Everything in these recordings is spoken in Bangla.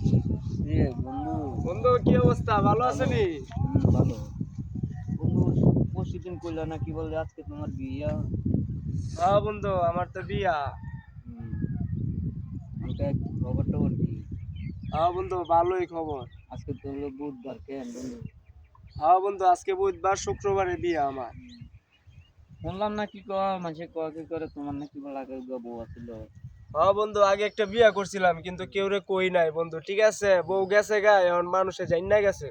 বন্ধু, বন্ধু কি অবস্থা, ভালো আছেনি? ভালো। বন্ধু, পরশুদিন কইলা না কি বলে আজকে তোমার বিয়া? হ্যাঁ বন্ধু, আমার তো বিয়া। হুম, আমাকে এক খবর টবর কি? হ্যাঁ বন্ধু, ভালোই খবর। আজকে তো হলো বুধবার, কেন বন্ধু? হ্যাঁ বন্ধু, আজকে বুধবার, শুক্রবারে বিয়া আমার। শুনলাম না কি কয় মাঝে কয় কি করে তোমার নাকি বলে আগে বউ আছিল। হ্যাঁ বন্ধু, আগে একটা বিয়া করছিলাম কিন্তু কেউ রে কই নাই বন্ধু। ঠিক আছে, বউ গেছে গা, এখন মানুষে জান না গেছে।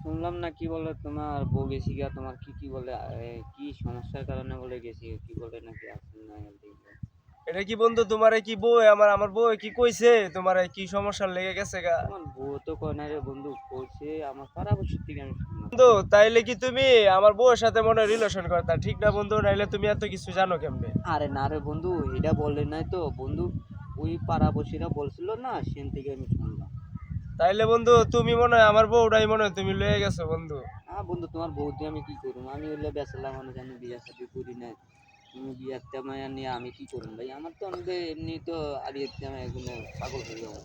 শুনলাম না কি বলে তোমার বউ গেছি গা, তোমার কি কি বলে কি সমস্যার কারণে বলে গেছি কি বলে নাকি আসেন না দেখলে। এটা কি বন্ধু, তোমারে কি বউ আমার আমার বউ কি কইছে তোমারে কি সমস্যা লেগে গেছে গা? তোমার বউ তো কয় না রে বন্ধু, কইছে আমার পাড়াবর্ষী থেকে আমি শুনলাম। বন্ধু তাইলে কি তুমি আমার বউয়ের সাথে মনে রিলেশন করতা? ঠিক না বন্ধু, নাইলে তুমি এত কিছু জানো কেমনে? আরে না রে বন্ধু, এটা বললে নাই তো বন্ধু, ওই পাড়াবর্ষীরা বলছিল না, সেন থেকে আমি শুনলাম। তাইলে বন্ধু তুমি মনে হয় আমার বউটাই মনে হয় তুমি লয়ে গেছো বন্ধু। হ্যাঁ বন্ধু, তোমার বউ দিয়ে আমি কি করবো? আমি হইলে বেচালা মানুষ, আমি বিয়া শাদি করি না। তুমি বিয়ার তেমায়া নিয়ে আমি কি করবো ভাই? আমার তো আমাদের এমনি তো আর এর তেমায়া এগুলো পাগল হয়ে যাবো।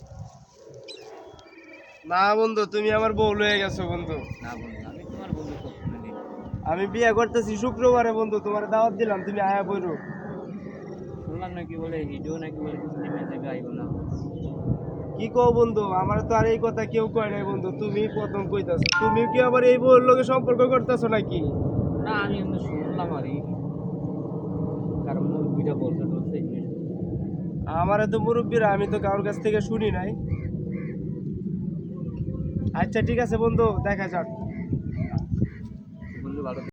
না বন্ধু, তুমি আমার বউ লয়ে গেছো বন্ধু। না বন্ধু, আমি তোমার বন্ধু সবসময় দিই না। আমি বিয়ে করতেছি শুক্রবারে বন্ধু, তোমার দাওয়াত দিলাম, তুমি আয়া বইরো। শুনলাম নাকি বলে হিডো নাকি বলে সিনেমা থেকে আইব না। কি কও বন্ধু, আমার তো আর এই কথা কেউ কয় নাই বন্ধু, তুমি প্রথম কইতাছো। তুমি কি আবার এই বউর লগে সম্পর্ক করতেছো নাকি? না, আমি এমনি শুনলাম আর কি, কারণ মুরব্বিটা বলতে বলতে এমনি শুনলাম। আমারে তো মুরব্বীরা, আমি তো কারোর কাছ থেকে শুনি নাই। আচ্ছা ঠিক আছে বন্ধু, দেখা যাক। বন্ধু ভালো